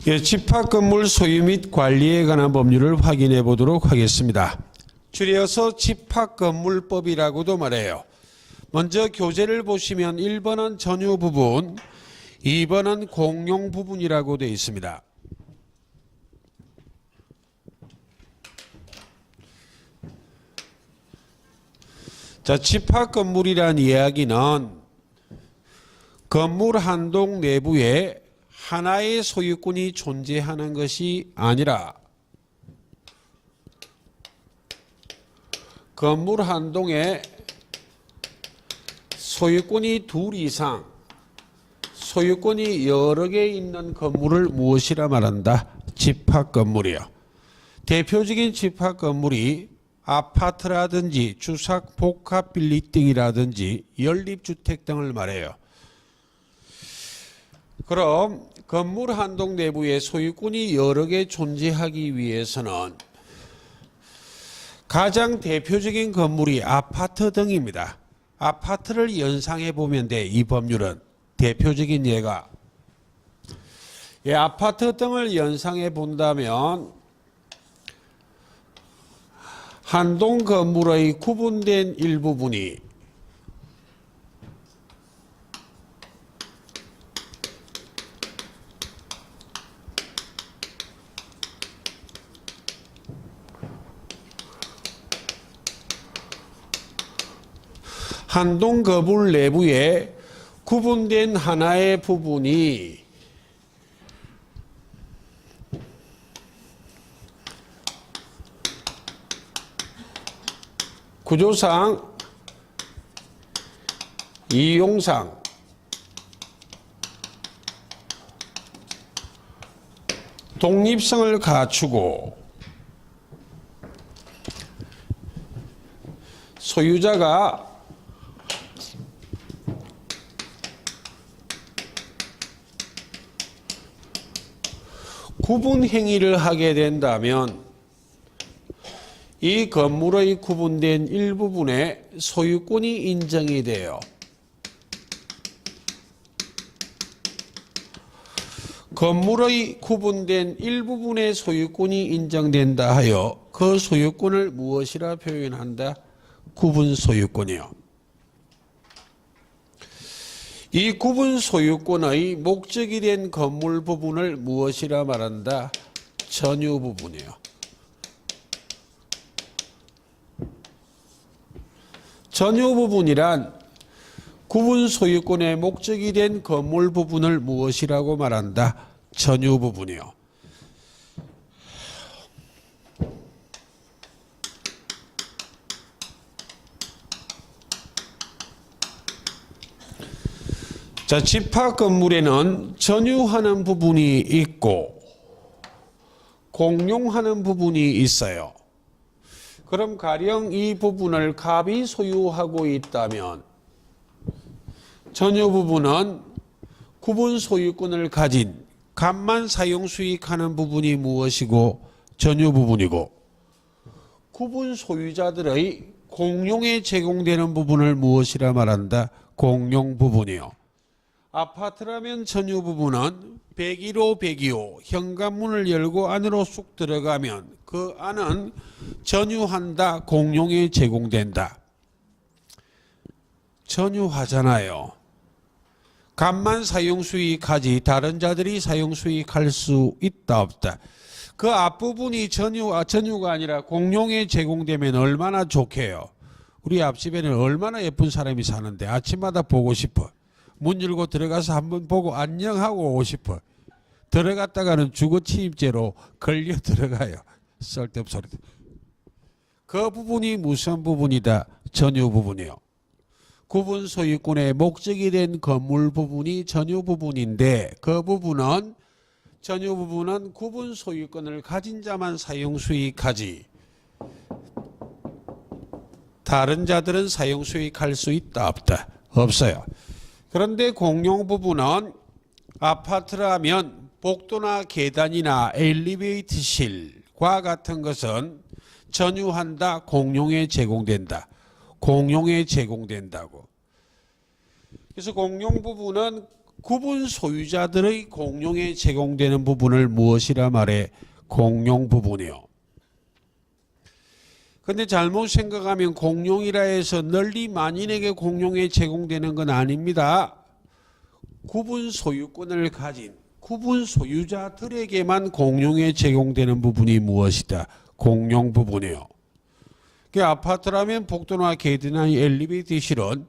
예, 집합건물 소유 및 관리에 관한 법률을 확인해 보도록 하겠습니다. 줄여서 집합건물법이라고도 말해요. 먼저 교재를 보시면 1번은 전유 부분, 2번은 공용 부분이라고 되어 있습니다. 자, 집합건물이란 이야기는 건물 한 동 내부에 하나의 소유권이 존재하는 것이 아니라 건물 한 동에 소유권이 둘 이상, 소유권이 여러 개 있는 건물을 무엇이라 말한다? 집합건물이요. 대표적인 집합건물이 아파트라든지 주삭 복합 빌딩이라든지 연립주택 등을 말해요. 그럼 건물 한 동 내부에 소유권이 여러 개 존재하기 위해서는 가장 대표적인 건물이 아파트 등입니다. 아파트를 연상해 보면 돼. 이 법률은 대표적인 예가 아파트 등을 연상해 본다면 한 동 건물의 구분된 일부분이 한 동 건물 내부에 구분된 하나의 부분이 구조상, 이용상, 독립성을 갖추고 소유자가 구분 행위를 하게 된다면 이 건물의 구분된 일부분에 소유권이 인정이 돼요. 건물의 구분된 일부분의 소유권이 인정된다 하여 그 소유권을 무엇이라 표현한다? 구분 소유권이요. 이 구분 소유권의 목적이 된 건물 부분을 무엇이라 말한다? 전유 부분이요. 전유 부분이란 구분 소유권의 목적이 된 건물 부분을 무엇이라고 말한다? 전유 부분이요. 자, 집합 건물에는 전유하는 부분이 있고 공용하는 부분이 있어요. 그럼 가령 이 부분을 갑이 소유하고 있다면 전유 부분은 구분 소유권을 가진 갑만 사용 수익하는 부분이 무엇이고 전유 부분이고, 구분 소유자들의 공용에 제공되는 부분을 무엇이라 말한다? 공용 부분이요. 아파트라면 전유 부분은 101호 102호 현관문을 열고 안으로 쑥 들어가면 그 안은 전유한다, 공용에 제공된다. 전유하잖아요. 갑만 사용 수익하지 다른 자들이 사용 수익할 수 있다 없다. 그 앞부분이 전유가 아니라 공용에 제공되면 얼마나 좋게요. 우리 앞집에는 얼마나 예쁜 사람이 사는데 아침마다 보고 싶어. 문 열고 들어가서 한번 보고 안녕하고 오고 싶어. 들어갔다가는 주거침입죄로 걸려 들어가요. 쓸데없는 소리. 그 부분이 무슨 부분이다? 전유 부분이요. 구분 소유권의 목적이 된 건물 부분이 전유 부분인데 그 부분은 전유 부분은 구분 소유권을 가진 자만 사용 수익하지 다른 자들은 사용 수익할 수 있다 없다? 없어요. 그런데 공용 부분은 아파트라면 복도나 계단이나 엘리베이터실과 같은 것은 전유한다, 공용에 제공된다. 공용에 제공된다고. 그래서 공용 부분은 구분 소유자들의 공용에 제공되는 부분을 무엇이라 말해? 공용 부분이요. 근데 잘못 생각하면 공용이라 해서 널리 만인에게 공용에 제공되는 건 아닙니다. 구분 소유권을 가진 구분 소유자들에게만 공용에 제공되는 부분이 무엇이다? 공용 부분이요. 아파트라면 복도나 계단이나 엘리베이터 실은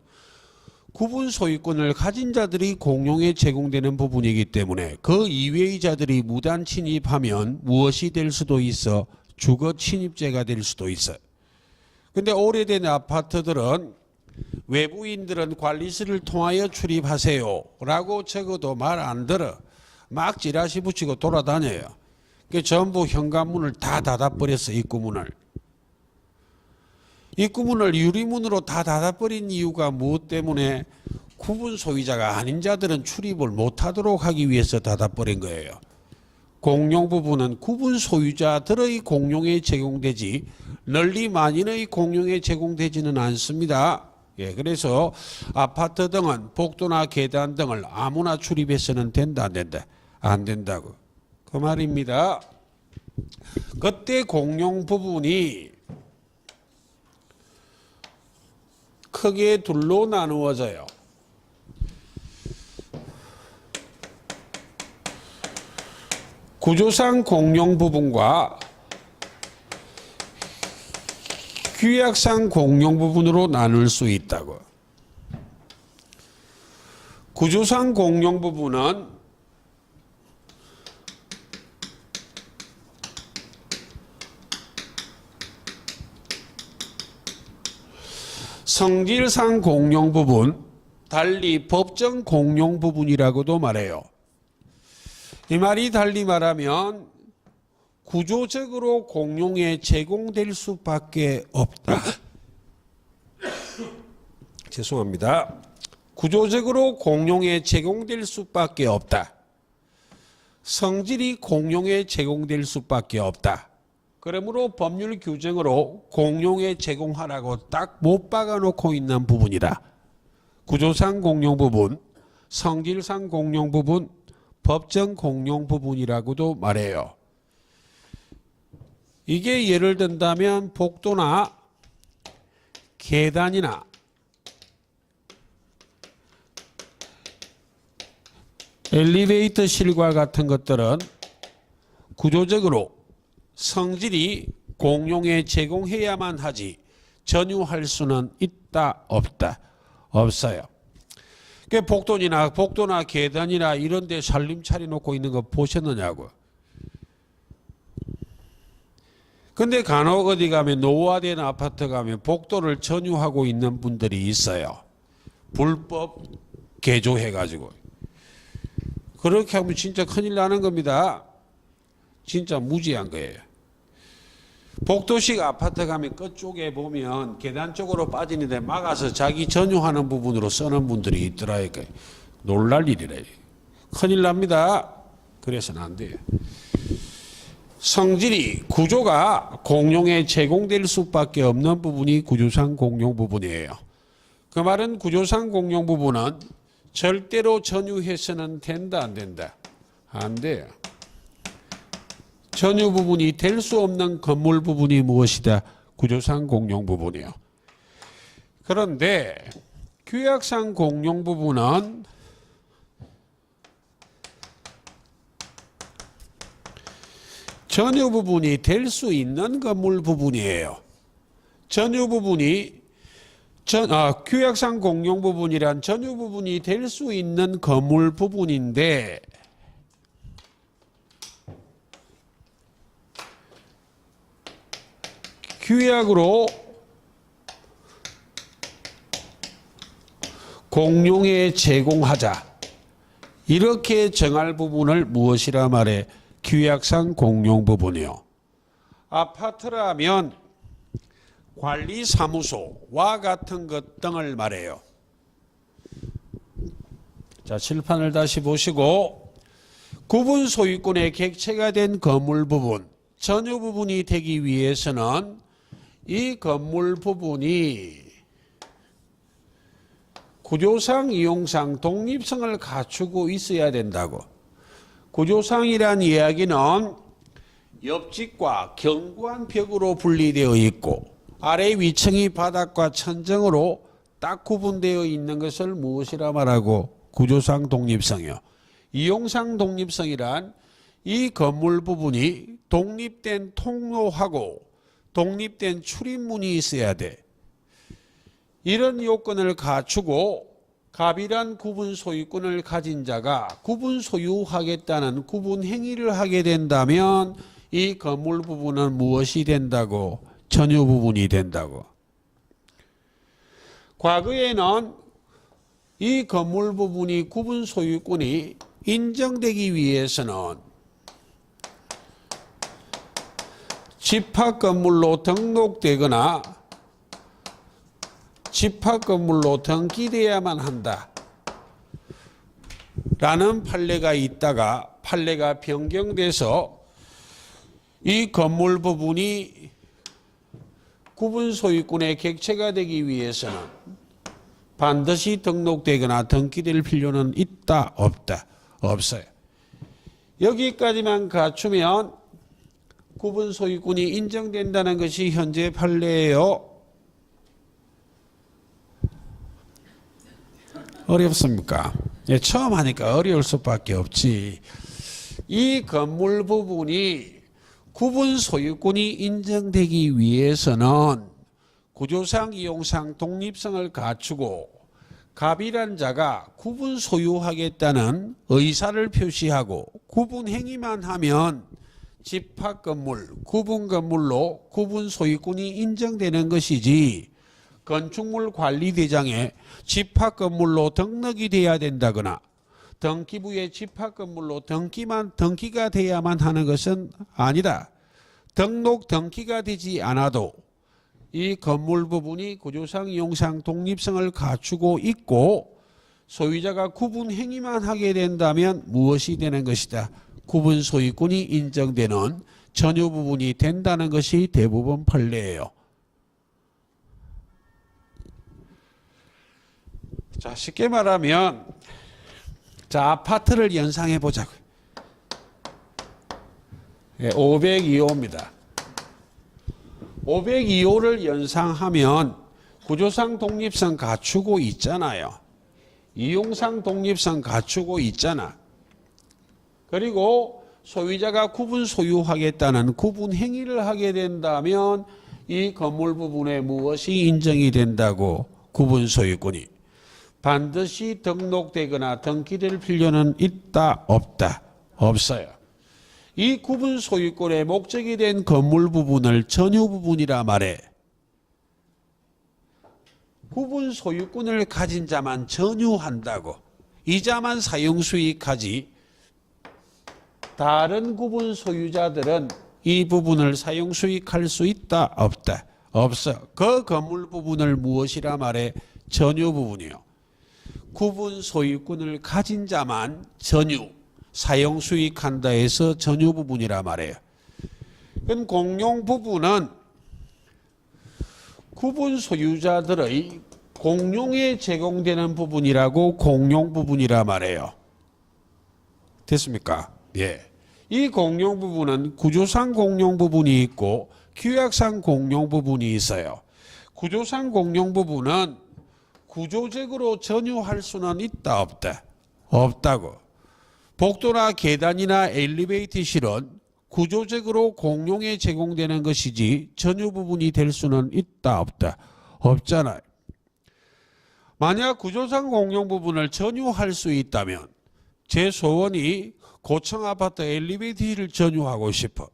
구분 소유권을 가진 자들이 공용에 제공되는 부분이기 때문에 그 이외의 자들이 무단 침입하면 무엇이 될 수도 있어? 주거 침입죄가 될 수도 있어요. 근데 오래된 아파트들은 외부인들은 관리실을 통하여 출입하세요 라고 적어도 말 안 들어. 막 찌라시 붙이고 돌아다녀요. 전부 현관문을 다 닫아버렸어. 입구문을 유리문으로 다 닫아버린 이유가 무엇 때문에? 구분 소유자가 아닌 자들은 출입을 못하도록 하기 위해서 닫아버린 거예요. 공용 부분은 구분 소유자들의 공용에 제공되지 널리 만인의 공용에 제공되지는 않습니다. 예, 그래서 아파트 등은 복도나 계단 등을 아무나 출입해서는 된다, 안 된다? 안 된다고. 그 말입니다. 그때 공용 부분이 크게 둘로 나누어져요. 구조상 공용 부분과 규약상 공용 부분으로 나눌 수 있다고. 구조상 공용 부분은 성질상 공용 부분, 달리 법정 공용 부분이라고도 말해요. 이 말이 달리 말하면 구조적으로 공용에 제공될 수밖에 없다. 죄송합니다. 구조적으로 공용에 제공될 수밖에 없다. 성질이 공용에 제공될 수밖에 없다. 그러므로 법률 규정으로 공용에 제공하라고 딱 못 박아놓고 있는 부분이다. 구조상 공용 부분, 성질상 공용 부분, 법정 공용 부분이라고도 말해요. 이게 예를 든다면 복도나 계단이나 엘리베이터 실과 같은 것들은 구조적으로 성질이 공용에 제공해야만 하지 전유할 수는 있다 없다? 없어요. 복도나 계단이나 이런 데 살림 차려놓고 있는 거 보셨느냐고. 근데 간혹 어디 가면 노후화된 아파트 가면 복도를 전유하고 있는 분들이 있어요. 불법 개조해가지고. 그렇게 하면 진짜 큰일 나는 겁니다. 진짜 무지한 거예요. 복도식 아파트 가면 끝쪽에 보면 계단 쪽으로 빠지는데 막아서 자기 전유하는 부분으로 쓰는 분들이 있더라니까요. 놀랄 일이래요. 큰일 납니다. 그래서는 안 돼요. 성질이 구조가 공용에 제공될 수밖에 없는 부분이 구조상 공용 부분이에요. 그 말은 구조상 공용 부분은 절대로 전유해서는 된다 안 된다? 안 돼요. 전유 부분이 될 수 없는 건물 부분이 무엇이다? 구조상 공용 부분이요. 그런데 규약상 공용 부분은 전유 부분이 될 수 있는 건물 부분이에요. 전유 부분이 규약상 공용 부분이란 전유 부분이 될 수 있는 건물 부분인데 규약으로 공용에 제공하자 이렇게 정할 부분을 무엇이라 말해? 규약상 공용 부분이요. 아파트라면 관리사무소와 같은 것 등을 말해요. 자, 칠판을 다시 보시고 구분 소유권의 객체가 된 건물 부분, 전유 부분이 되기 위해서는 이 건물 부분이 구조상, 이용상 독립성을 갖추고 있어야 된다고. 구조상이란 이야기는 옆집과 견고한 벽으로 분리되어 있고 아래 위층이 바닥과 천정으로 딱 구분되어 있는 것을 무엇이라 말하고? 구조상 독립성이요. 이용상 독립성이란 이 건물 부분이 독립된 통로하고 독립된 출입문이 있어야 돼. 이런 요건을 갖추고 갑이란 구분 소유권을 가진 자가 구분 소유하겠다는 구분 행위를 하게 된다면 이 건물 부분은 무엇이 된다고? 전유 부분이 된다고. 과거에는 이 건물 부분이 구분 소유권이 인정되기 위해서는 집합 건물로 등록되거나 집합 건물로 등기되어야만 한다 라는 판례가 있다가 판례가 변경돼서 이 건물 부분이 구분 소유권의 객체가 되기 위해서는 반드시 등록되거나 등기될 필요는 있다 없다? 없어요. 여기까지만 갖추면 구분 소유권이 인정된다는 것이 현재 판례예요. 어렵습니까? 예, 처음 하니까 어려울 수밖에 없지. 이 건물 부분이 구분 소유권이 인정되기 위해서는 구조상, 이용상 독립성을 갖추고 갑이란 자가 구분 소유하겠다는 의사를 표시하고 구분 행위만 하면 집합 건물, 구분 건물로 구분 소유권이 인정되는 것이지 건축물 관리대장에 집합 건물로 등록이 돼야 된다거나 등기부에 집합 건물로 등기가 돼야만 하는 것은 아니다. 등기가 되지 않아도 이 건물 부분이 구조상, 이용상 독립성을 갖추고 있고 소유자가 구분 행위만 하게 된다면 무엇이 되는 것이다? 구분 소유권이 인정되는 전유 부분이 된다는 것이 대부분 판례예요. 자, 쉽게 말하면 자, 아파트를 연상해 보자고요. 502호입니다. 502호를 연상하면 구조상 독립성 갖추고 있잖아요. 이용상 독립성 갖추고 있잖아. 그리고 소유자가 구분 소유하겠다는 구분 행위를 하게 된다면 이 건물 부분에 무엇이 인정이 된다고? 구분 소유권이. 반드시 등록되거나 등기될 필요는 있다 없다? 없어요. 이 구분 소유권의 목적이 된 건물 부분을 전유 부분이라 말해. 구분 소유권을 가진 자만 전유한다고. 이 자만 사용 수익하지 다른 구분 소유자들은 이 부분을 사용 수익할 수 있다 없다? 없어. 그 건물 부분을 무엇이라 말해? 전유 부분이요. 구분 소유권을 가진 자만 전유, 사용 수익한다 해서 전유 부분이라 말해요. 그럼 공용 부분은 구분 소유자들의 공용에 제공되는 부분이라고 공용 부분이라 말해요. 됐습니까? 예. 이 공용 부분은 구조상 공용 부분이 있고 규약상 공용 부분이 있어요. 구조상 공용 부분은 구조적으로 전유할 수는 있다 없다? 없다고. 복도나 계단이나 엘리베이터실은 구조적으로 공용에 제공되는 것이지 전유 부분이 될 수는 있다 없다? 없잖아요. 만약 구조상 공용 부분을 전유할 수 있다면 제 소원이 고층 아파트 엘리베이터실을 전유하고 싶어.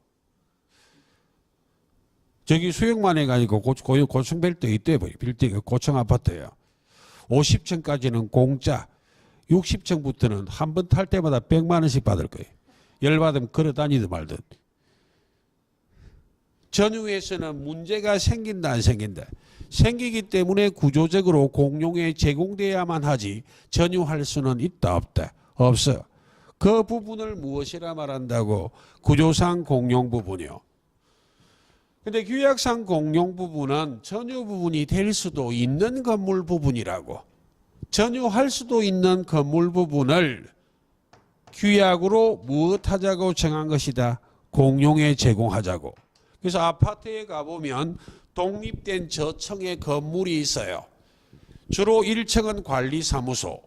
저기 수용만 해가지고 고층 빌딩 있대. 빌딩 고층 아파트예요. 50층까지는 공짜, 60층부터는 한 번 탈 때마다 100만 원씩 받을 거예요. 열받으면 걸어 다니든 말든. 전유에서는 문제가 생긴다 안 생긴다? 생기기 때문에 구조적으로 공용에 제공돼야만 하지 전유할 수는 있다 없다? 없어. 그 부분을 무엇이라 말한다고? 구조상 공용 부분이요. 근데 규약상 공용 부분은 전유 부분이 될 수도 있는 건물 부분이라고. 전유할 수도 있는 건물 부분을 규약으로 무엇하자고 정한 것이다. 공용에 제공하자고. 그래서 아파트에 가보면 독립된 저층의 건물이 있어요. 주로 1층은 관리사무소,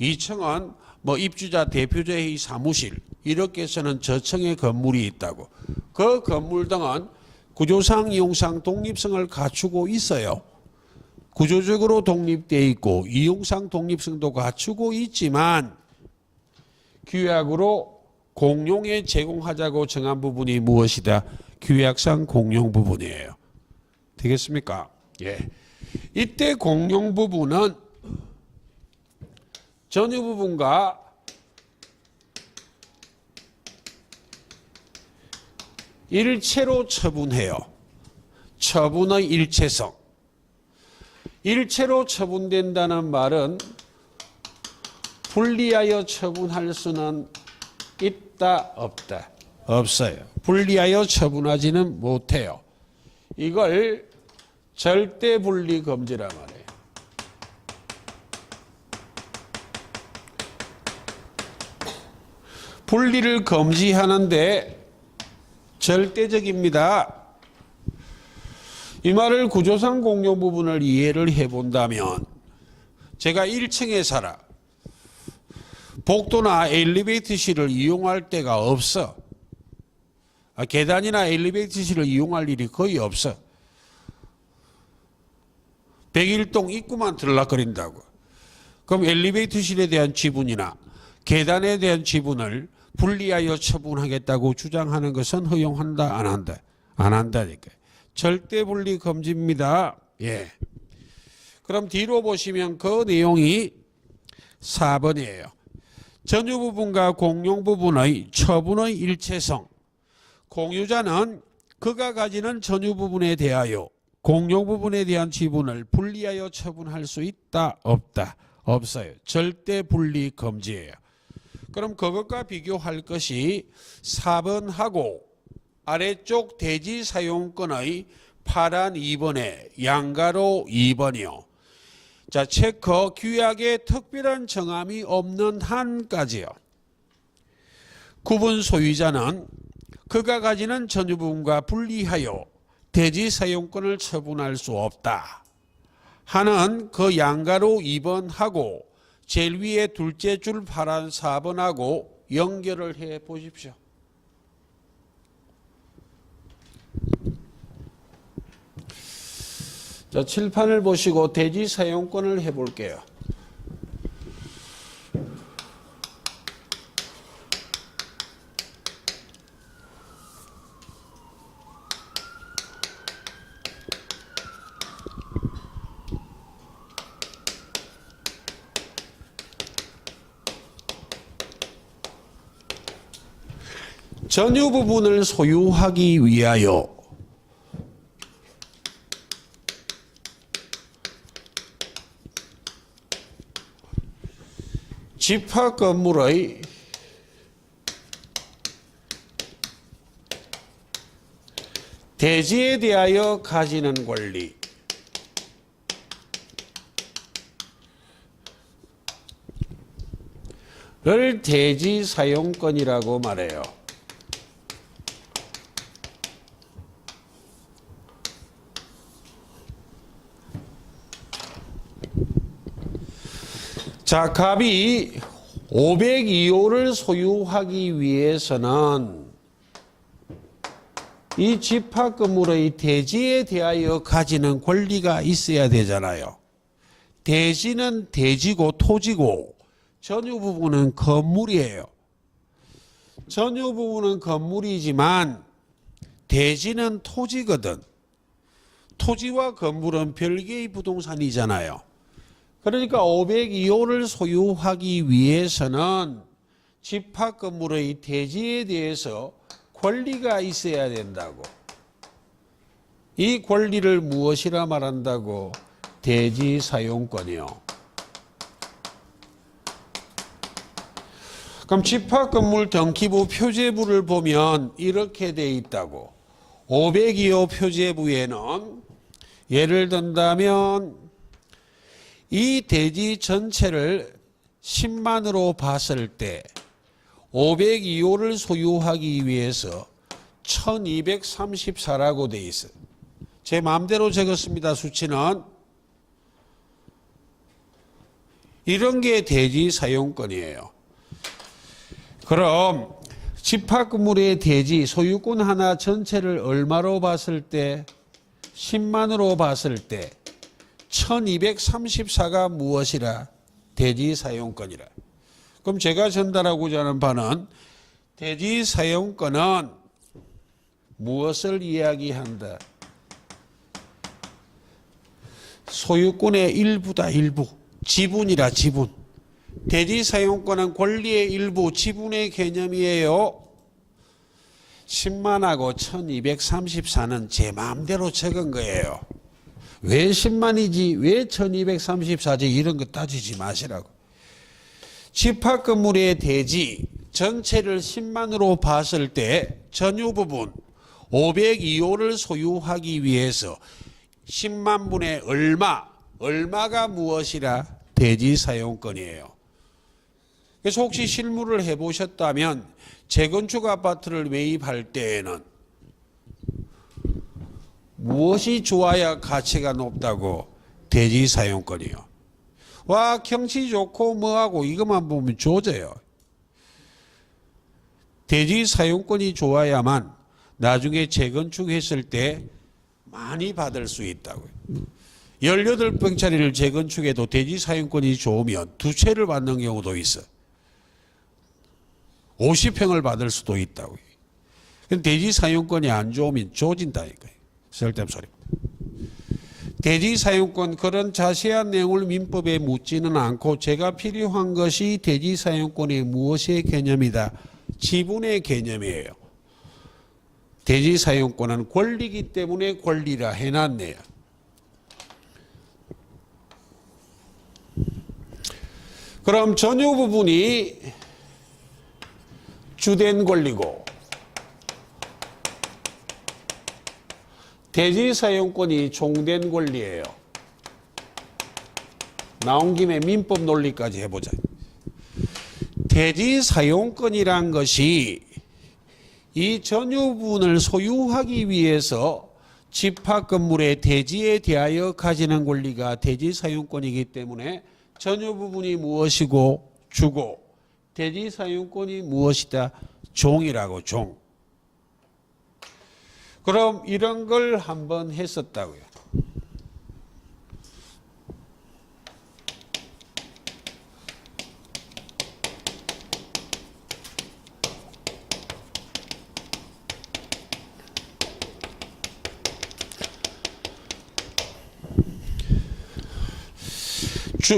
2층은 뭐 입주자 대표자회의 사무실, 이렇게 해서는 저층의 건물이 있다고. 그 건물 등은 구조상 이용상 독립성을 갖추고 있어요. 구조적으로 독립되어 있고 이용상 독립성도 갖추고 있지만 규약으로 공용에 제공하자고 정한 부분이 무엇이다? 규약상 공용 부분이에요. 되겠습니까? 예. 이때 공용 부분은 전유 부분과 일체로 처분해요. 처분의 일체성. 일체로 처분된다는 말은 분리하여 처분할 수는 있다, 없다? 없어요. 분리하여 처분하지는 못해요. 이걸 절대 분리 금지란 말이에요. 분리를 금지하는데 절대적입니다. 이 말을 구조상 공용 부분을 이해를 해본다면 제가 1층에 살아. 복도나 엘리베이터실을 이용할 데가 없어. 계단이나 엘리베이터실을 이용할 일이 거의 없어. 101동 입구만 들락거린다고. 그럼 엘리베이터실에 대한 지분이나 계단에 대한 지분을 분리하여 처분하겠다고 주장하는 것은 허용한다, 안 한다? 안 한다니까. 절대 분리 금지입니다. 예. 그럼 뒤로 보시면 그 내용이 4번이에요. 전유 부분과 공용 부분의 처분의 일체성. 공유자는 그가 가지는 전유 부분에 대하여 공용 부분에 대한 지분을 분리하여 처분할 수 있다, 없다? 없어요. 절대 분리 금지예요. 그럼 그것과 비교할 것이 4번하고 아래쪽 대지 사용권의 파란 2번에 양가로 2번이요. 자, 체크 규약에 특별한 정함이 없는 한까지요. 구분 소유자는 그가 가지는 전유 부분과 분리하여 대지 사용권을 처분할 수 없다 하는 그 양가로 2번하고 제일 위에 둘째 줄 파란 4번하고 연결을 해 보십시오. 자, 칠판을 보시고 대지 사용권을 해 볼게요. 전유 부분을 소유하기 위하여 집합 건물의 대지에 대하여 가지는 권리, 를 대지 사용권이라고 말해요. 자, 갑이 502호를 소유하기 위해서는 이 집합 건물의 대지에 대하여 가지는 권리가 있어야 되잖아요. 대지는 대지고 토지고 전유 부분은 건물이에요. 전유 부분은 건물이지만 대지는 토지거든. 토지와 건물은 별개의 부동산이잖아요. 그러니까 502호를 소유하기 위해서는 집합 건물의 대지에 대해서 권리가 있어야 된다고. 이 권리를 무엇이라 말한다고? 대지 사용권이요. 그럼 집합 건물 등기부 표제부를 보면 이렇게 돼 있다고. 502호 표제부에는 예를 든다면 이 대지 전체를 10만으로 봤을 때 502호를 소유하기 위해서 1234라고 돼 있어요. 제 마음대로 적었습니다. 수치는. 이런 게 대지 사용권이에요. 그럼 집합 건물의 대지 소유권 하나 전체를 얼마로 봤을 때 10만으로 봤을 때 1234가 무엇이라? 대지 사용권이라. 그럼 제가 전달하고자 하는 바는 대지 사용권은 무엇을 이야기한다? 소유권의 일부다. 일부. 지분이라. 지분. 대지 사용권은 권리의 일부, 지분의 개념이에요. 10만하고 1234는 제 마음대로 적은 거예요. 왜 10만이지 왜 1234지 이런 거 따지지 마시라고. 집합 건물의 대지 전체를 10만으로 봤을 때 전유 부분 502호를 소유하기 위해서 10만 분의 얼마가 무엇이라? 대지 사용권이에요. 그래서 혹시 실무를 해보셨다면 재건축 아파트를 매입할 때에는 무엇이 좋아야 가치가 높다고? 대지 사용권이요. 와, 경치 좋고 뭐하고 이것만 보면 조져요. 대지 사용권이 좋아야만 나중에 재건축했을 때 많이 받을 수 있다고요. 18평짜리를 재건축해도 대지 사용권이 좋으면 2채를 받는 경우도 있어. 50평을 받을 수도 있다고요. 대지 사용권이 안 좋으면 조진다니까요. 쓸데없는 소리입니다. 대지 사용권 그런 자세한 내용을 민법에 묻지는 않고 제가 필요한 것이 대지 사용권의 무엇의 개념이다? 지분의 개념이에요. 대지 사용권은 권리이기 때문에 권리라 해놨네요. 그럼 전유 부분이 주된 권리고 대지 사용권이 종된 권리예요. 나온 김에 민법 논리까지 해보자. 대지 사용권이란 것이 이 전유 부분을 소유하기 위해서 집합 건물의 대지에 대하여 가지는 권리가 대지 사용권이기 때문에 전유 부분이 무엇이고 주고 대지 사용권이 무엇이다? 종이라고. 종. 그럼 이런 걸 한번 했었다고요.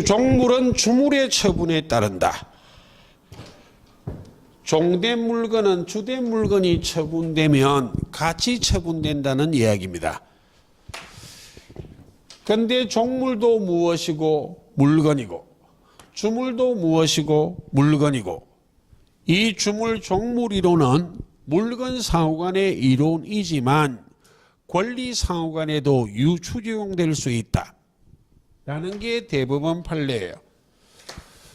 종물은 주물의 처분에 따른다. 종된 물건은 주된 물건이 처분되면 같이 처분된다는 이야기입니다. 그런데 종물도 무엇이고 물건이고 주물도 무엇이고 물건이고 이 주물 종물 이론은 물건 상호간의 이론이지만 권리 상호간에도 유추적용될 수 있다. 라는 게 대법원 판례예요.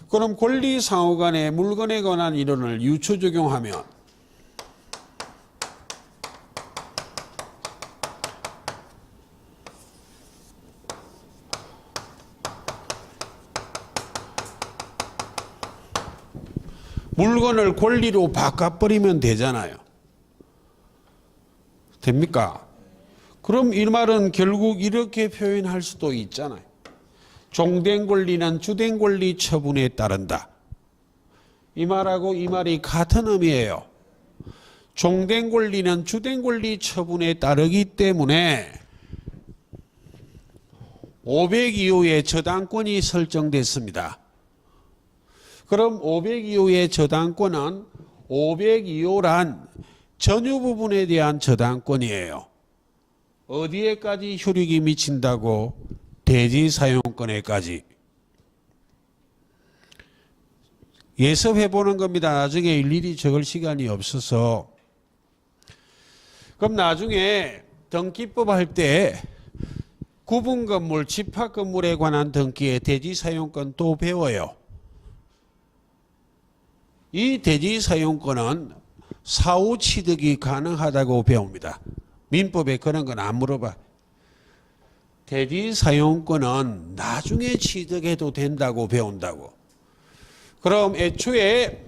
그럼 권리 상호간의 물건에 관한 이론을 유추적용하면 물건을 권리로 바꿔버리면 되잖아요. 됩니까? 그럼 이 말은 결국 이렇게 표현할 수도 있잖아요. 종된 권리는 주된 권리 처분에 따른다. 이 말하고 이 말이 같은 의미예요. 종된 권리는 주된 권리 처분에 따르기 때문에 502호의 저당권이 설정됐습니다. 그럼 502호의 저당권은 502호란 전유 부분에 대한 저당권이에요. 어디에까지 효력이 미친다고? 대지 사용권에까지. 예습해보는 겁니다. 나중에 일일이 적을 시간이 없어서. 그럼 나중에 등기법 할 때 구분 건물, 집합 건물에 관한 등기에 대지 사용권 또 배워요. 이 대지 사용권은 사후 취득이 가능하다고 배웁니다. 민법에 그런 건 안 물어봐. 대지 사용권은 나중에 취득해도 된다고 배운다고. 그럼 애초에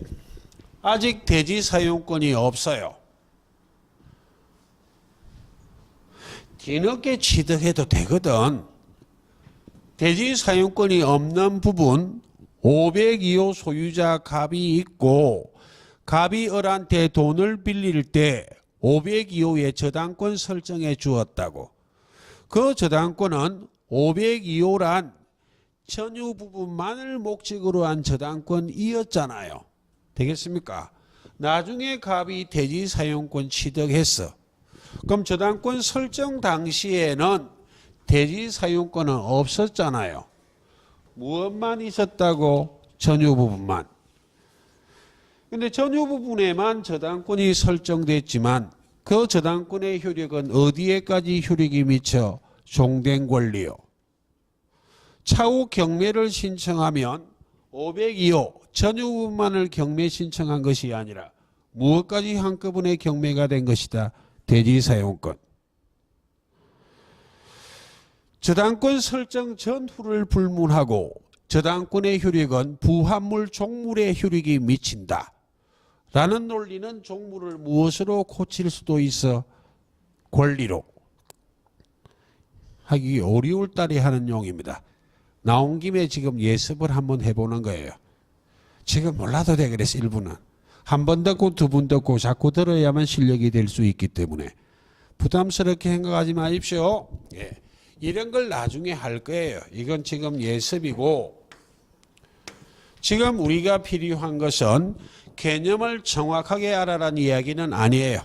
아직 대지 사용권이 없어요. 뒤늦게 취득해도 되거든. 대지 사용권이 없는 부분 502호 소유자 갑이 있고 갑이 을한테 돈을 빌릴 때 502호의 저당권 설정해 주었다고. 그 저당권은 502호란 전유 부분만을 목적으로 한 저당권이었잖아요. 되겠습니까? 나중에 갑이 대지 사용권 취득했어. 그럼 저당권 설정 당시에는 대지 사용권은 없었잖아요. 무엇만 있었다고? 전유 부분만. 근데 전유 부분에만 저당권이 설정됐지만 그 저당권의 효력은 어디에까지 효력이 미쳐? 종된 권리요. 차후 경매를 신청하면 502호 전유 부분만을 경매 신청한 것이 아니라 무엇까지 한꺼번에 경매가 된 것이다? 대지 사용권. 저당권 설정 전후를 불문하고 저당권의 효력은 부합물 종물의 효력이 미친다 라는 논리는 종물을 무엇으로 고칠 수도 있어? 권리로. 하기 어려울 따리 하는 용입니다. 나온 김에 지금 예습을 한번 해보는 거예요. 지금 몰라도 돼. 그래서 일부는 한 번 듣고 두 번 듣고 자꾸 들어야만 실력이 될 수 있기 때문에 부담스럽게 생각하지 마십시오. 예. 이런 걸 나중에 할 거예요. 이건 지금 예습이고, 지금 우리가 필요한 것은 개념을 정확하게 알아라는 이야기는 아니에요.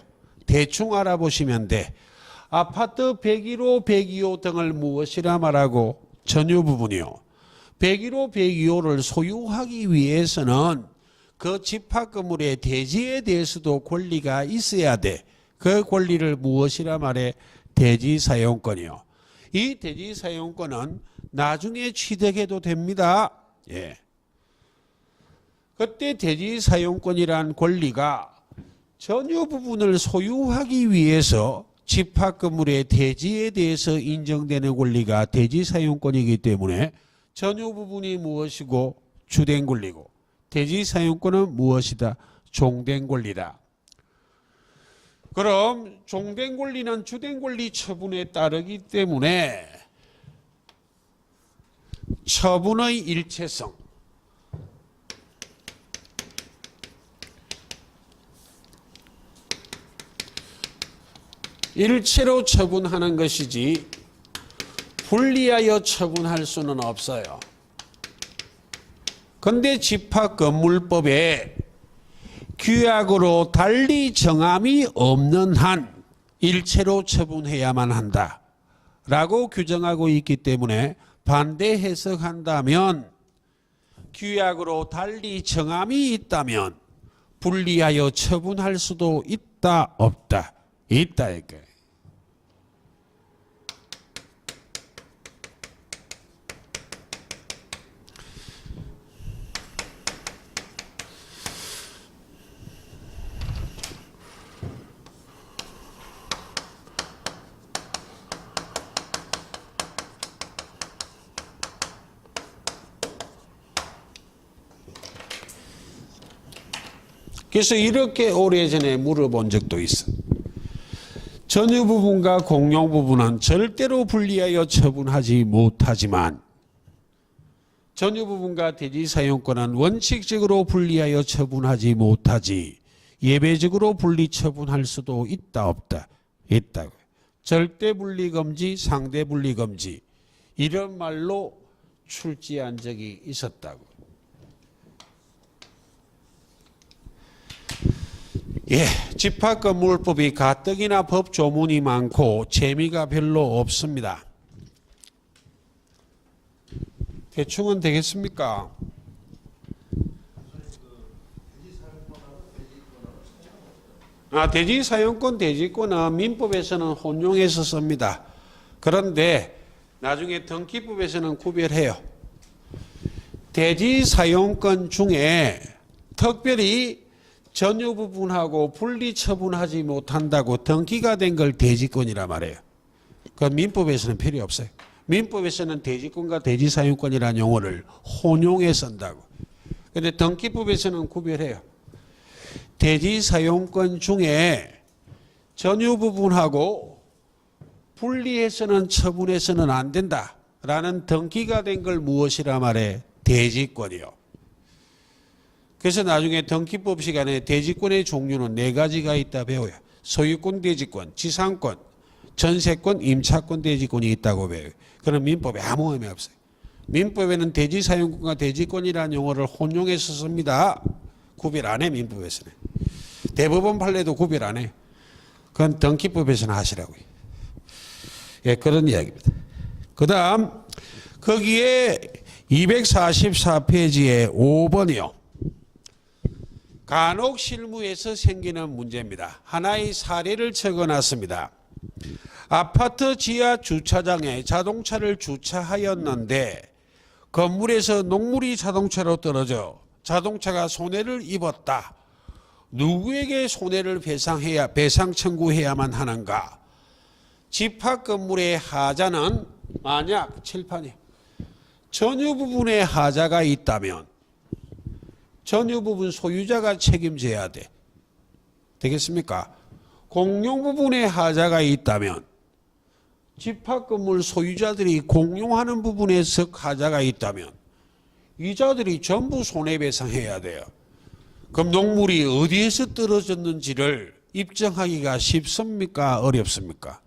대충 알아보시면 돼. 아파트 101호, 102호 등을 무엇이라 말하고? 전유 부분이요. 101호, 102호를 소유하기 위해서는 그 집합 건물의 대지에 대해서도 권리가 있어야 돼. 그 권리를 무엇이라 말해? 대지 사용권이요. 이 대지 사용권은 나중에 취득해도 됩니다. 예. 그때 대지 사용권이란 권리가 전유 부분을 소유하기 위해서 집합 건물의 대지에 대해서 인정되는 권리가 대지 사용권이기 때문에 전유 부분이 무엇이고? 주된 권리고, 대지 사용권은 무엇이다? 종된 권리다. 그럼 종된 권리는 주된 권리 처분에 따르기 때문에 처분의 일체성, 일체로 처분하는 것이지 분리하여 처분할 수는 없어요. 근데 집합건물법에 규약으로 달리 정함이 없는 한 일체로 처분해야만 한다 라고 규정하고 있기 때문에 반대 해석한다면 규약으로 달리 정함이 있다면 분리하여 처분할 수도 있다 없다? 있다 이게. 그래서 이렇게 오래전에 물어본 적도 있어. 전유 부분과 공용 부분은 절대로 분리하여 처분하지 못하지만 전유 부분과 대지 사용권은 원칙적으로 분리하여 처분하지 못하지 예외적으로 분리 처분할 수도 있다 없다? 있다고. 절대 분리 금지, 상대 분리 금지 이런 말로 출제한 적이 있었다고. 예, 집합건물법이 가뜩이나 법 조문이 많고 재미가 별로 없습니다. 대충은 되겠습니까? 대지 사용권, 대지권은 민법에서는 혼용해서 씁니다. 그런데 나중에 등기법에서는 구별해요. 대지 사용권 중에 특별히 전유 부분하고 분리 처분하지 못한다고 등기가 된 걸 대지권이라 말해요. 그 민법에서는 필요 없어요. 민법에서는 대지권과 대지 사용권이라는 용어를 혼용해 쓴다고. 그런데 등기법에서는 구별해요. 대지 사용권 중에 전유 부분하고 분리해서는 처분해서는 안 된다라는 등기가 된 걸 무엇이라 말해? 대지권이요. 그래서 나중에 등기법 시간에 대지권의 종류는 4가지가 있다 배워요. 소유권 대지권, 지상권, 전세권, 임차권 대지권이 있다고 배워요. 그럼 민법에 아무 의미 없어요. 민법에는 대지 사용권과 대지권이라는 용어를 혼용해서 씁니다. 구별 안 해, 민법에서는. 대법원 판례도 구별 안 해요. 그건 등기법에서는 하시라고요. 예, 그런 이야기입니다. 그 다음, 거기에 244페이지에 5번이요. 간혹 실무에서 생기는 문제입니다. 하나의 사례를 적어놨습니다. 아파트 지하 주차장에 자동차를 주차하였는데 건물에서 녹물이 자동차로 떨어져 자동차가 손해를 입었다. 누구에게 손해를 배상 청구해야만 하는가? 집합 건물의 하자는 만약 칠판에 전유 부분에 하자가 있다면 전유 부분 소유자가 책임져야 돼. 되겠습니까? 공용 부분에 하자가 있다면 집합 건물 소유자들이 공용하는 부분에서 하자가 있다면 이자들이 전부 손해배상해야 돼요. 그럼 녹물이 어디에서 떨어졌는지를 입증하기가 쉽습니까? 어렵습니까?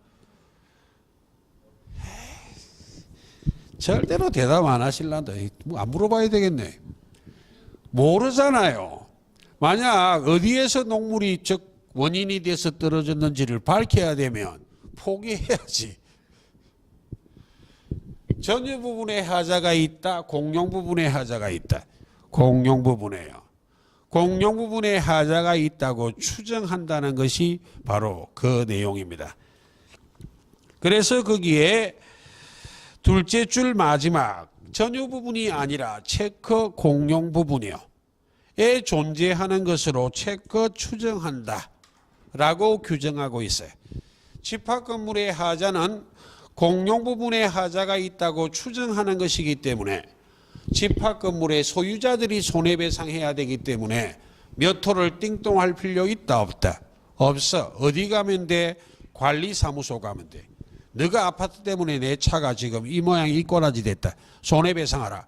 절대로 대답 안 하실란다. 안 물어봐야 되겠네. 모르잖아요. 만약 어디에서 녹물이 원인이 돼서 떨어졌는지를 밝혀야 되면 포기해야지. 전유 부분에 하자가 있다. 공용 부분에 하자가 있다. 공용 부분에요. 공용 부분에 하자가 있다고 추정한다는 것이 바로 그 내용입니다. 그래서 거기에 둘째 줄 마지막 전유 부분이 아니라 체크 공용 부분이요. 에 존재하는 것으로 체크 추정한다 라고 규정하고 있어요. 집합 건물의 하자는 공용 부분에 하자가 있다고 추정하는 것이기 때문에 집합 건물의 소유자들이 손해배상해야 되기 때문에 몇 호를 띵동할 필요 있다 없다? 없어. 어디 가면 돼? 관리사무소 가면 돼. 너가 아파트 때문에 내 차가 지금 이 모양 이 꼬라지 됐다. 손해배상하라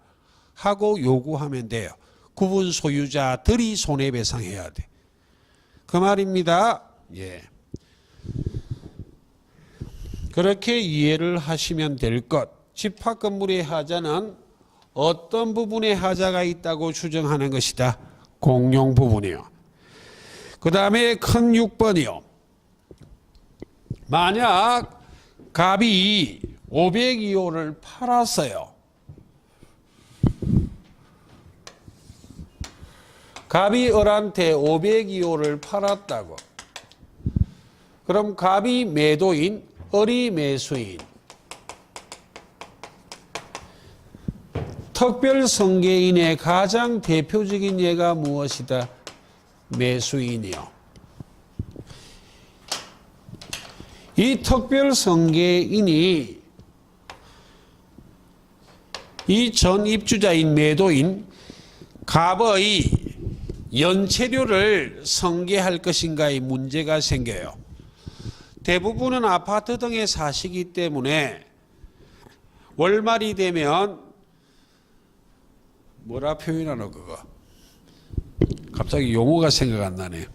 하고 요구하면 돼요. 구분 소유자들이 손해배상해야 돼. 그 말입니다. 예. 그렇게 이해를 하시면 될 것. 집합 건물의 하자는 어떤 부분에 하자가 있다고 추정하는 것이다. 공용 부분이요. 그 다음에 큰 6번이요. 만약 갑이 502호를 팔았어요. 갑이 을한테 502호를 팔았다고. 그럼 갑이 매도인, 을이 매수인. 특별성계인의 가장 대표적인 예가 무엇이다? 매수인이요. 이 특별성계인이 이 전 입주자인 매도인 갑의 연체료를 성계할 것인가에 문제가 생겨요. 대부분은 아파트 등에 사시기 때문에 월말이 되면 뭐라 표현하노 그거? 갑자기 용어가 생각 안 나네.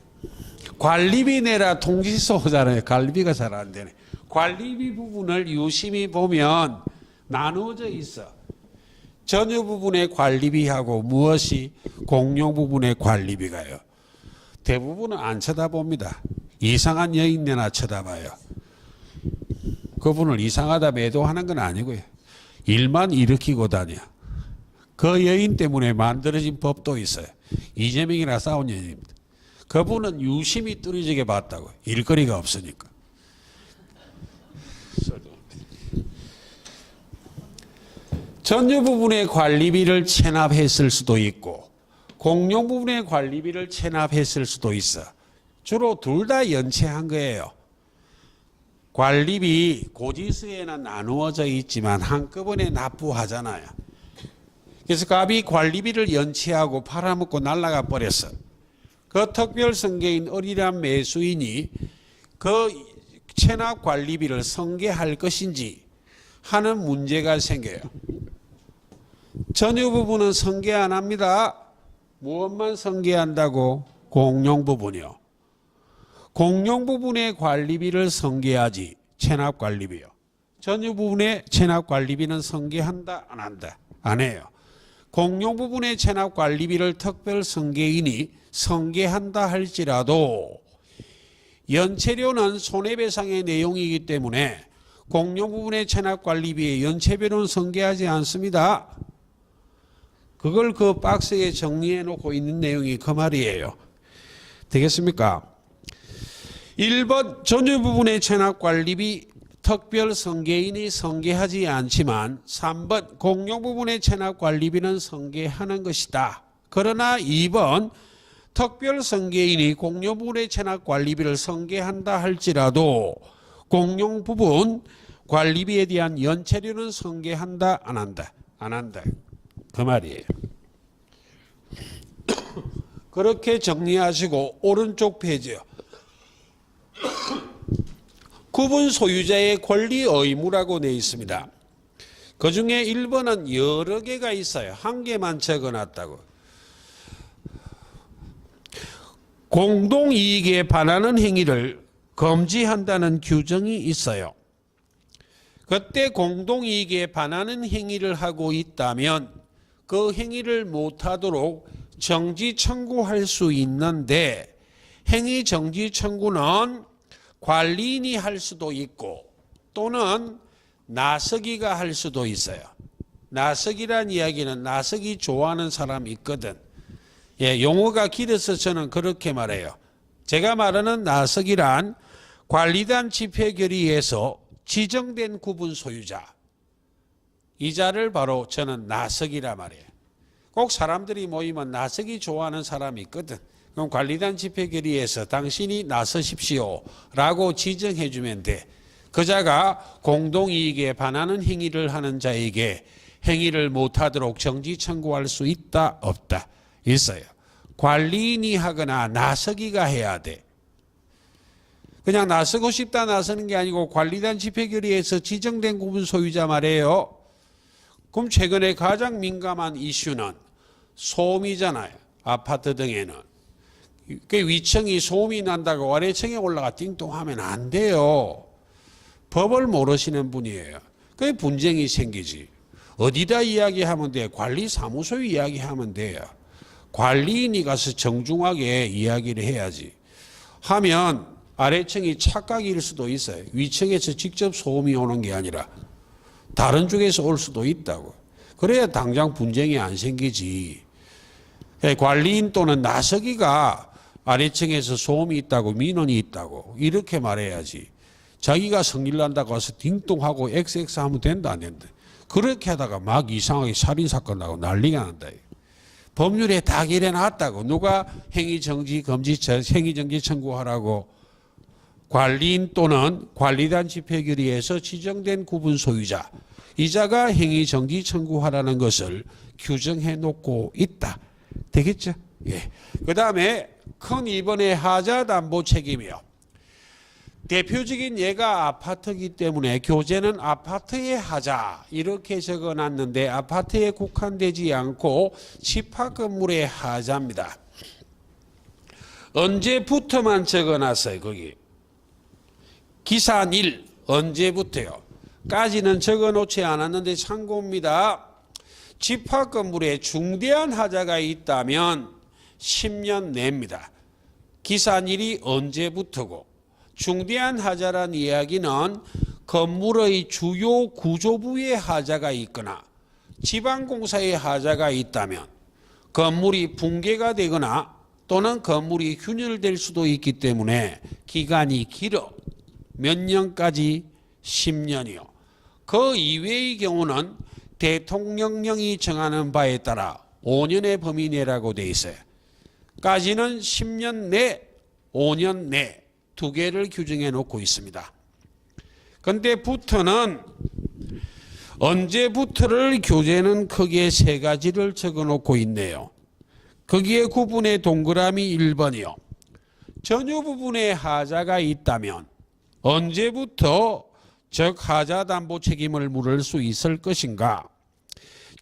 관리비 내라 통지서 오잖아요. 관리비가 잘 안 되네. 관리비 부분을 유심히 보면 나누어져 있어. 전유 부분의 관리비하고 무엇이 공용 부분의 관리비가요. 대부분은 안 쳐다봅니다. 이상한 여인네나 쳐다봐요. 그분을 이상하다 매도하는 건 아니고요. 일만 일으키고 다녀. 그 여인 때문에 만들어진 법도 있어요. 이재명이랑 싸운 여인입니다. 그분은 유심히 뚜리지게 봤다고. 일거리가 없으니까. 전유 부분의 관리비를 체납했을 수도 있고 공용 부분의 관리비를 체납했을 수도 있어. 주로 둘 다 연체한 거예요. 관리비 고지서에는 나누어져 있지만 한꺼번에 납부하잖아요. 그래서 갑이 관리비를 연체하고 팔아먹고 날아가 버렸어. 그 특별승계인 을이란 매수인이 그 체납 관리비를 승계할 것인지 하는 문제가 생겨요. 전유 부분은 승계 안 합니다. 무엇만 승계한다고? 공용 부분이요. 공용 부분의 관리비를 승계하지 체납 관리비요. 전유 부분의 체납 관리비는 승계한다 안 한다? 안 해요. 공용 부분의 체납 관리비를 특별 승계인이 승계한다 할지라도 연체료는 손해배상의 내용이기 때문에 공용 부분의 체납 관리비에 연체료는 승계하지 않습니다. 그걸 그 박스에 정리해 놓고 있는 내용이 그 말이에요. 되겠습니까? 1번 전유 부분의 체납 관리비 특별 승계인이 승계하지 않지만 3번 공용 부분의 체납 관리비는 승계하는 것이다. 그러나 2번 특별 승계인이 공용 부분의 체납 관리비를 승계한다 할지라도 공용 부분 관리비에 대한 연체료는 승계한다 안 한다? 안 한다. 그 말이에요. 그렇게 정리하시고 오른쪽 페이지요. 구분 소유자의 권리 의무라고 되어 있습니다. 그 중에 1번은 여러 개가 있어요. 한 개만 적어놨다고. 공동이익에 반하는 행위를 금지한다는 규정이 있어요. 그때 공동이익에 반하는 행위를 하고 있다면 그 행위를 못하도록 정지 청구할 수 있는데 행위 정지 청구는 관리인이 할 수도 있고 또는 나서기가 할 수도 있어요. 나서기란 이야기는 나서기 좋아하는 사람이 있거든. 예, 용어가 길어서 저는 그렇게 말해요. 제가 말하는 나서기란 관리단 집회결의에서 지정된 구분 소유자. 이 자를 바로 저는 나서기라 말해요. 꼭 사람들이 모이면 나서기 좋아하는 사람이 있거든. 그럼 관리단 집회결의에서 당신이 나서십시오 라고 지정해 주면 돼. 그 자가 공동이익에 반하는 행위를 하는 자에게 행위를 못하도록 정지 청구할 수 있다 없다? 있어요. 관리인이 하거나 나서기가 해야 돼. 그냥 나서고 싶다 나서는 게 아니고 관리단 집회결의에서 지정된 구분 소유자 말이에요. 그럼 최근에 가장 민감한 이슈는 소음이잖아요. 아파트 등에는. 그 위층이 소음이 난다고 아래층에 올라가 띵동하면 안 돼요. 법을 모르시는 분이에요. 그게 분쟁이 생기지. 어디다 이야기하면 돼? 관리사무소에 이야기하면 돼요. 관리인이 가서 정중하게 이야기를 해야지. 하면 아래층이 착각일 수도 있어요. 위층에서 직접 소음이 오는 게 아니라 다른 쪽에서 올 수도 있다고. 그래야 당장 분쟁이 안 생기지. 관리인 또는 나서기가 아래층에서 소음이 있다고 민원이 있다고 이렇게 말해야지. 자기가 성질 난다고 해서 딩동하고 XX 하면 된다 안 된다. 그렇게 하다가 막 이상하게 살인사건 나고 난리가 난다. 법률에 다 기려놨다고. 누가 행위정지 금지 행위정지 청구하라고. 관리인 또는 관리단 집회결의에서 지정된 구분 소유자 이자가 행위정지 청구하라는 것을 규정해 놓고 있다. 되겠죠? 예. 그 다음에 큰 2번의 하자 담보 책임이요. 대표적인 예가 아파트이기 때문에 교재는 아파트의 하자 이렇게 적어놨는데 아파트에 국한되지 않고 집합 건물의 하자입니다. 언제부터만 적어놨어요. 거기. 기산일 언제부터요? 까지는 적어놓지 않았는데 참고입니다. 집합 건물에 중대한 하자가 있다면 10년 내입니다. 기산일이 언제부터고 중대한 하자란 이야기는 건물의 주요 구조부에 하자가 있거나 지방공사에 하자가 있다면 건물이 붕괴가 되거나 또는 건물이 균열될 수도 있기 때문에 기간이 길어. 몇 년까지? 10년이요. 그 이외의 경우는 대통령령이 정하는 바에 따라 5년의 범위 내라고 돼 있어요. 까지는 10년 내, 5년 내 두 개를 규정해 놓고 있습니다. 근데 부터는 언제부터를 교재는 크게 세 가지를 적어 놓고 있네요. 거기에 구분의 동그라미 1번이요. 전유 부분에 하자가 있다면 언제부터 즉 하자 담보 책임을 물을 수 있을 것인가?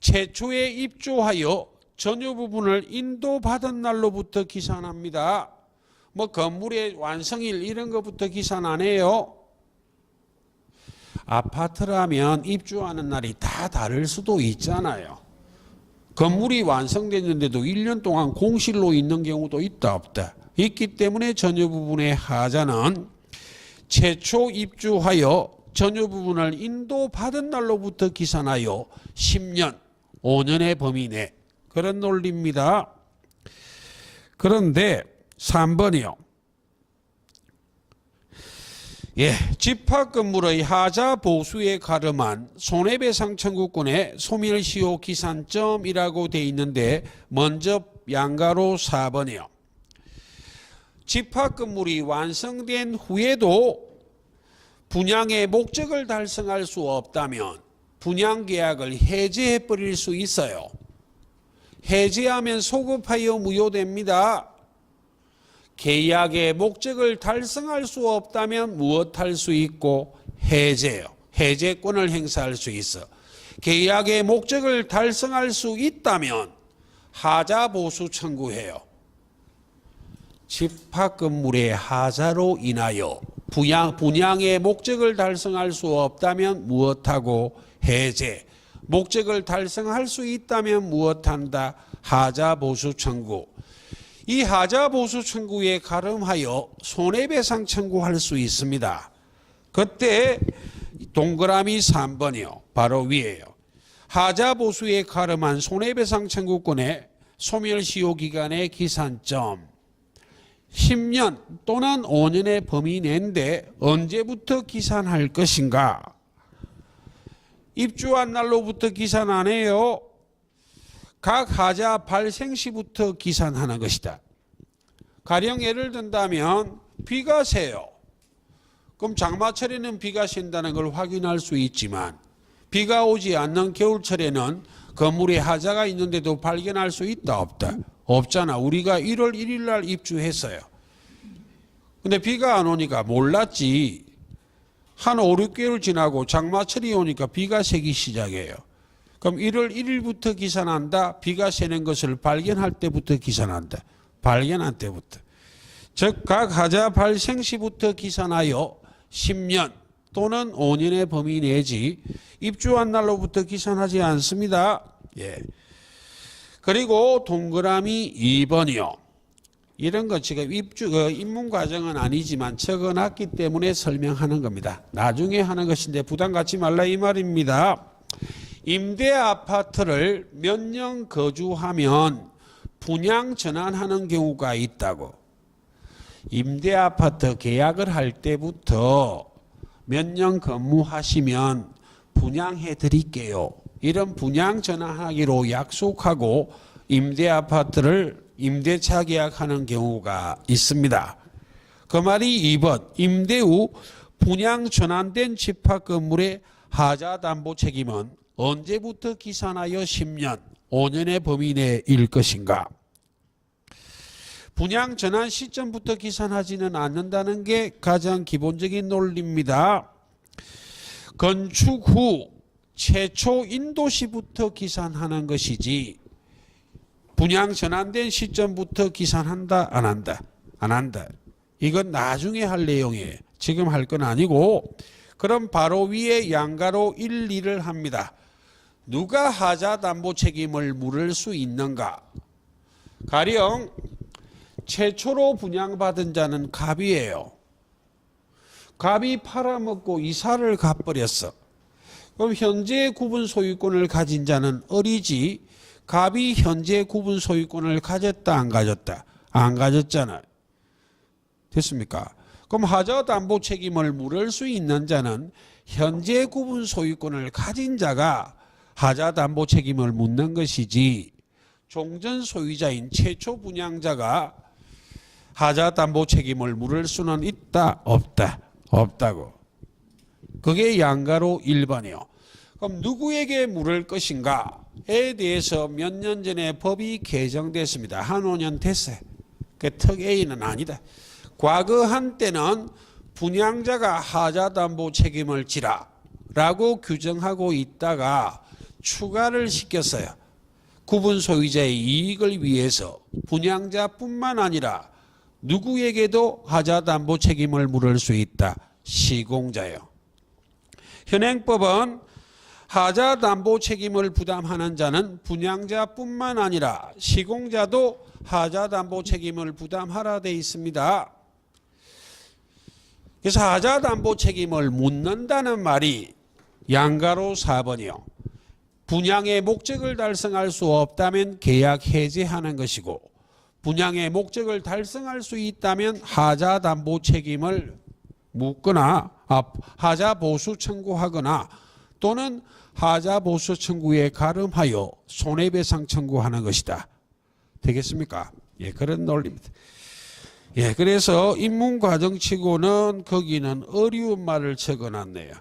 최초에 입주하여 전유 부분을 인도받은 날로부터 기산합니다. 뭐 건물의 완성일 이런 것부터 기산 안 해요. 아파트라면 입주하는 날이 다 다를 수도 있잖아요. 건물이 완성됐는데도 1년 동안 공실로 있는 경우도 있다 없다. 있기 때문에 전유 부분의 하자는 최초 입주하여 전유 부분을 인도받은 날로부터 기산하여 10년, 5년의 범위 내 그런 논리입니다. 그런데 3번이요. 집합 건물의 하자 보수에 가름한 손해배상 청구권의 소멸시효 기산점이라고 돼 있는데 먼저 양가로 4번이요. 집합 건물이 완성된 후에도 분양의 목적을 달성할 수 없다면 분양 계약을 해지해 버릴 수 있어요. 해지하면 소급하여 무효됩니다. 계약의 목적을 달성할 수 없다면 무엇할 수 있고? 해제요. 해제권을 행사할 수 있어. 계약의 목적을 달성할 수 있다면 하자 보수 청구해요. 집합 건물의 하자로 인하여 분양의 목적을 달성할 수 없다면 무엇하고? 해제. 목적을 달성할 수 있다면 무엇한다? 하자 보수 청구. 이 하자 보수 청구에 가름하여 손해배상 청구할 수 있습니다. 그때 동그라미 3번이요. 바로 위에요. 하자 보수에 가름한 손해배상 청구권의 소멸시효 기간의 기산점 10년 또는 5년의 범위 내인데 언제부터 기산할 것인가? 입주한 날로부터 기산 안 해요. 각 하자 발생 시부터 기산하는 것이다. 가령 예를 든다면 비가 새요. 그럼 장마철에는 비가 샌다는 걸 확인할 수 있지만 비가 오지 않는 겨울철에는 건물에 하자가 있는데도 발견할 수 있다 없다? 없잖아. 우리가 1월 1일 날 입주했어요. 근데 비가 안 오니까 몰랐지. 한 5, 6개월 지나고 장마철이 오니까 비가 새기 시작해요. 그럼 1월 1일부터 기산한다. 비가 새는 것을 발견할 때부터 기산한다. 발견한 때부터. 즉 각 하자 발생 시부터 기산하여 10년 또는 5년의 범위 내지 입주한 날로부터 기산하지 않습니다. 그리고 동그라미 2번이요. 이런 거 지금 입문 과정은 아니지만 적어놨기 때문에 설명하는 겁니다. 나중에 하는 것인데 부담 갖지 말라 이 말입니다. 임대 아파트를 몇 년 거주하면 분양 전환하는 경우가 있다고. 임대 아파트 계약을 할 때부터 몇 년 근무하시면 분양해 드릴게요. 이런 분양 전환하기로 약속하고 임대 아파트를 임대차 계약하는 경우가 있습니다. 그 말이 2번 임대 후 분양 전환된 집합 건물의 하자 담보 책임은 언제부터 기산하여 10년, 5년의 범위 내일 것인가? 분양 전환 시점부터 기산하지는 않는다는 게 가장 기본적인 논리입니다. 건축 후 최초 인도 시부터 기산하는 것이지 분양 전환된 시점부터 기산한다 안 한다? 안 한다. 이건 나중에 할 내용이에요. 지금 할 건 아니고 그럼 바로 위에 양가로 1, 2를 합니다. 누가 하자 담보 책임을 물을 수 있는가? 가령 최초로 분양받은 자는 갑이에요. 갑이 팔아먹고 이사를 가버렸어. 그럼 현재 구분 소유권을 가진 자는 을이지 갑이 현재 구분 소유권을 가졌다 안 가졌다? 안 가졌잖아요. 됐습니까? 그럼 하자 담보 책임을 물을 수 있는 자는 현재 구분 소유권을 가진 자가 하자 담보 책임을 묻는 것이지 종전 소유자인 최초 분양자가 하자 담보 책임을 물을 수는 있다 없다? 없다고. 그게 양가로 1번이요. 그럼 누구에게 물을 것인가에 대해서 몇 년 전에 법이 개정됐습니다. 한 5년 됐어요. 그 특 A는 아니다. 과거 한때는 분양자가 하자 담보 책임을 지라 라고 규정하고 있다가 추가를 시켰어요. 구분 소유자의 이익을 위해서 분양자뿐만 아니라 누구에게도 하자 담보 책임을 물을 수 있다. 시공자요. 현행법은 하자 담보 책임을 부담하는 자는 분양자뿐만 아니라 시공자도 하자 담보 책임을 부담하라 돼 있습니다. 그래서 하자 담보 책임을 묻는다는 말이 양가로 4번이요. 분양의 목적을 달성할 수 없다면 계약 해지하는 것이고 분양의 목적을 달성할 수 있다면 하자 담보 책임을 묻거나 하자 보수 청구하거나 또는 하자 보수 청구에 가름하여 손해배상 청구하는 것이다. 되겠습니까? 예, 그런 논리입니다. 예, 그래서 입문과정치고는 거기는 어려운 말을 적어놨네요.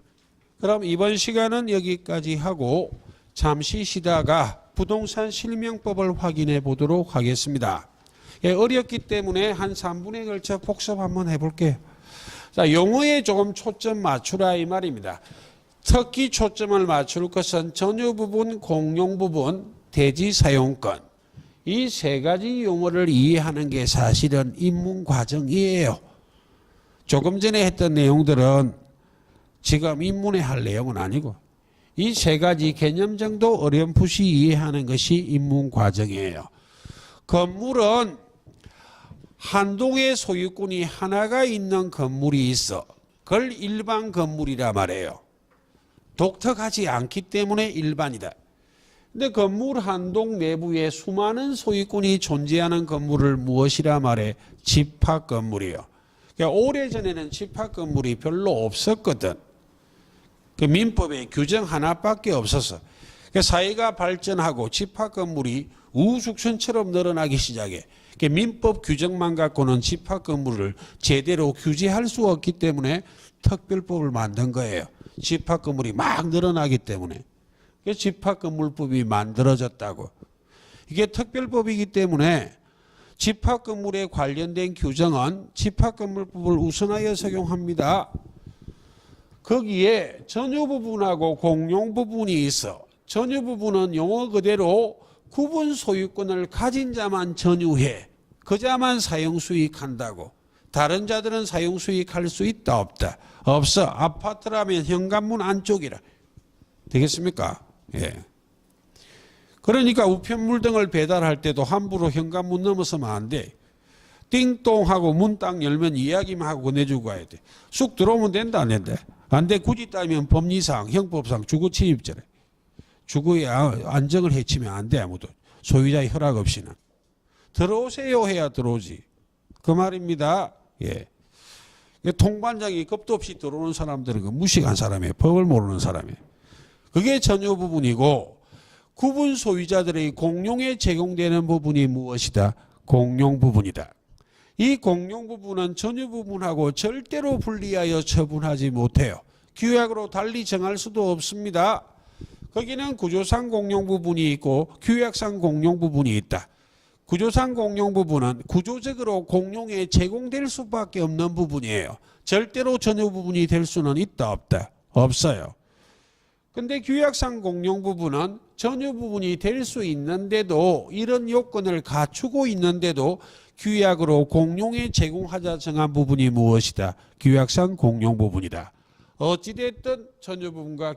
그럼 이번 시간은 여기까지 하고 잠시 쉬다가 부동산 실명법을 확인해 보도록 하겠습니다. 예, 어렵기 때문에 한 3분에 걸쳐 복습 한번 해볼게요. 자, 용어에 조금 초점 맞추라 이 말입니다. 특히 초점을 맞출 것은 전유 부분, 공용 부분, 대지 사용권 이 세 가지 용어를 이해하는 게 사실은 입문 과정이에요. 조금 전에 했던 내용들은 지금 입문에 할 내용은 아니고 이 세 가지 개념 정도 어렴풋이 이해하는 것이 입문 과정이에요. 건물은 한 동의 소유권이 하나가 있는 건물이 있어. 그걸 일반 건물이라 말해요. 독특하지 않기 때문에 일반이다. 근데 건물 한 동 내부에 수많은 소유권이 존재하는 건물을 무엇이라 말해? 집합 건물이에요. 그러니까 오래전에는 집합 건물이 별로 없었거든. 그 민법에 규정 하나밖에 없었어. 그러니까 사회가 발전하고 집합 건물이 우후죽순처럼 늘어나기 시작해. 그러니까 민법 규정만 갖고는 집합 건물을 제대로 규제할 수 없기 때문에 특별법을 만든 거예요. 집합 건물이 막 늘어나기 때문에. 집합건물법이 만들어졌다고. 이게 특별법이기 때문에 집합건물에 관련된 규정은 집합건물법을 우선하여 적용합니다. 거기에 전유부분하고 공용부분이 있어. 전유부분은 용어 그대로 구분 소유권을 가진 자만 전유해. 그 자만 사용수익한다고. 다른 자들은 사용수익할 수 있다 없다? 없어. 아파트라면 현관문 안쪽이라. 되겠습니까? 예. 그러니까 우편물 등을 배달할 때도 함부로 현관문 넘어서면 안 돼. 띵동 하고 문 딱 열면 이야기만 하고 내주고 가야 돼. 쑥 들어오면 된다 안 된다? 안 돼. 굳이 따지면 법리상 형법상 주거 침입죄래. 주거의 안정을 해치면 안 돼. 아무도 소유자의 허락 없이는. 들어오세요 해야 들어오지. 그 말입니다. 예. 통반장이 겁도 없이 들어오는 사람들은 그 무식한 사람이에요. 법을 모르는 사람이에요. 그게 전유 부분이고 구분 소유자들의 공용에 제공되는 부분이 무엇이다? 공용 부분이다. 이 공용 부분은 전유 부분하고 절대로 분리하여 처분하지 못해요. 규약으로 달리 정할 수도 없습니다. 거기는 구조상 공용 부분이 있고 규약상 공용 부분이 있다. 구조상 공용 부분은 구조적으로 공용에 제공될 수밖에 없는 부분이에요. 절대로 전유 부분이 될 수는 있다 없다? 없어요. 근데 규약상 공용 부분은 전유 부분이 될 수 있는데도 이런 요건을 갖추고 있는데도 규약으로 공용에 제공하자 정한 부분이 무엇이다? 규약상 공용 부분이다. 어찌됐든 전유 부분과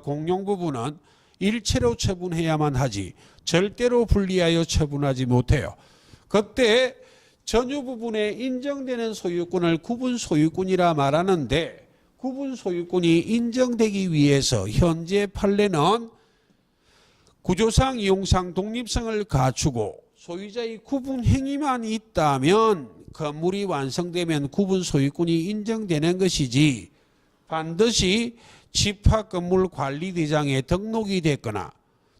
공용 부분은 일체로 처분해야만 하지 절대로 분리하여 처분하지 못해요. 그때 전유 부분에 인정되는 소유권을 구분 소유권이라 말하는데 구분 소유권이 인정되기 위해서 현재 판례는 구조상 이용상 독립성을 갖추고 소유자의 구분 행위만 있다면 건물이 완성되면 구분 소유권이 인정되는 것이지 반드시 집합건물 관리대장에 등록이 됐거나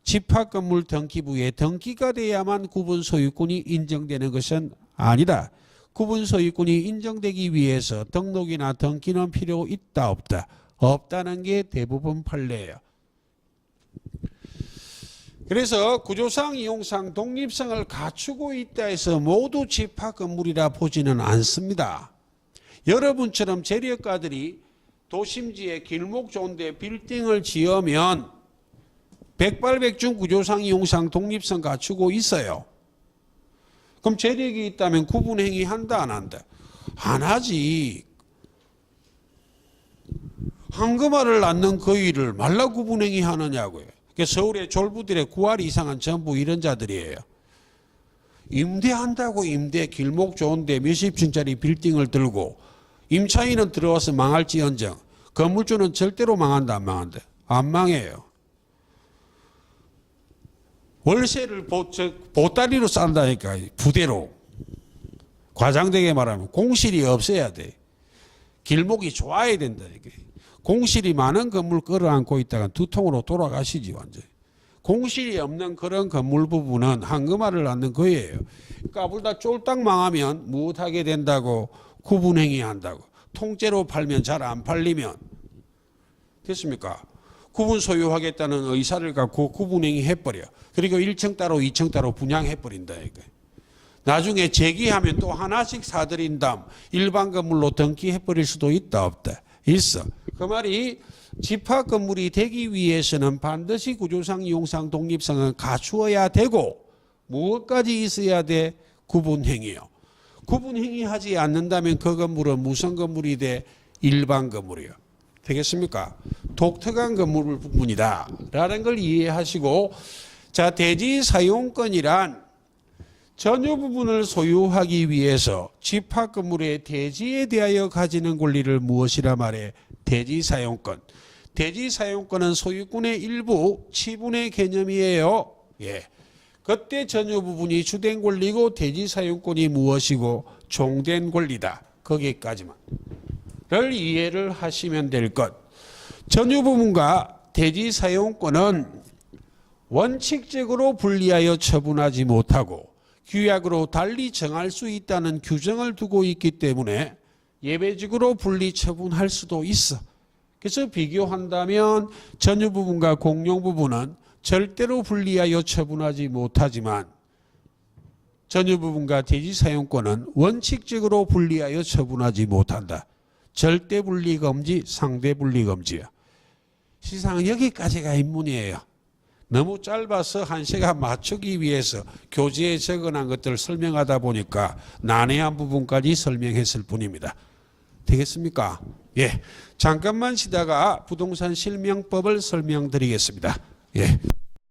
집합건물 등기부에 등기가 돼야만 구분 소유권이 인정되는 것은 아니다. 구분 소유권이 인정되기 위해서 등록이나 등기는 필요 있다 없다. 없다는 게 대부분 판례예요. 그래서 구조상 이용상 독립성을 갖추고 있다 해서 모두 집합건물이라 보지는 않습니다. 여러분처럼 재력가들이 도심지에 길목 좋은데 빌딩을 지으면 백발백중 구조상 이용상 독립성 갖추고 있어요. 그럼 재력이 있다면 구분행위 한다 안 한다? 안 하지. 황금알을 낳는 거위를 말라 구분행위 하느냐고요. 서울의 졸부들의 9할 이상은 전부 이런 자들이에요. 임대한다고 임대 길목 좋은데 몇십 층짜리 빌딩을 들고 임차인은 들어와서 망할지언정 건물주는 절대로 망한다 안 망한다? 안 망해요. 월세를 보따리로 싼다니까 부대로. 과장되게 말하면 공실이 없어야 돼. 길목이 좋아야 된다니까. 공실이 많은 건물 끌어안고 있다가 두 통으로 돌아가시지 완전히. 공실이 없는 그런 건물 부분은 황금알을 낳는 거예요. 까불다 쫄딱 망하면 무엇하게 된다고? 구분행위 한다고. 통째로 팔면 잘 안 팔리면. 됐습니까? 구분 소유하겠다는 의사를 갖고 구분행위 해버려. 그리고 1층 따로 2층 따로 분양해버린다. 나중에 재기하면 또 하나씩 사들인 다음 일반 건물로 등기해버릴 수도 있다 없다? 있어. 그 말이 집합 건물이 되기 위해서는 반드시 구조상 이용상 독립성은 갖추어야 되고 무엇까지 있어야 돼? 구분행위요. 구분행위 하지 않는다면 그 건물은 무슨 건물이 돼? 일반 건물이요. 되겠습니까? 독특한 건물 부분이다 라는 걸 이해하시고, 자, 대지 사용권이란 전유 부분을 소유하기 위해서 집합 건물의 대지에 대하여 가지는 권리를 무엇이라 말해? 대지 사용권. 대지 사용권은 소유권의 일부 치분의 개념이에요. 예. 그때 전유 부분이 주된 권리고 대지 사용권이 무엇이고 종된 권리다. 거기까지만 를 이해를 하시면 될 것. 전유 부분과 대지 사용권은 원칙적으로 분리하여 처분하지 못하고 규약으로 달리 정할 수 있다는 규정을 두고 있기 때문에 예외적으로 분리 처분할 수도 있어. 그래서 비교한다면 전유 부분과 공용 부분은 절대로 분리하여 처분하지 못하지만 전유 부분과 대지 사용권은 원칙적으로 분리하여 처분하지 못한다. 절대 분리 금지, 상대 분리 금지야. 시상 여기까지가 입문이에요. 너무 짧아서 한 시간 맞추기 위해서 교재에 적어놓은 것들을 설명하다 보니까 난해한 부분까지 설명했을 뿐입니다. 되겠습니까? 예. 잠깐만 쉬다가 부동산 실명법을 설명드리겠습니다. 예.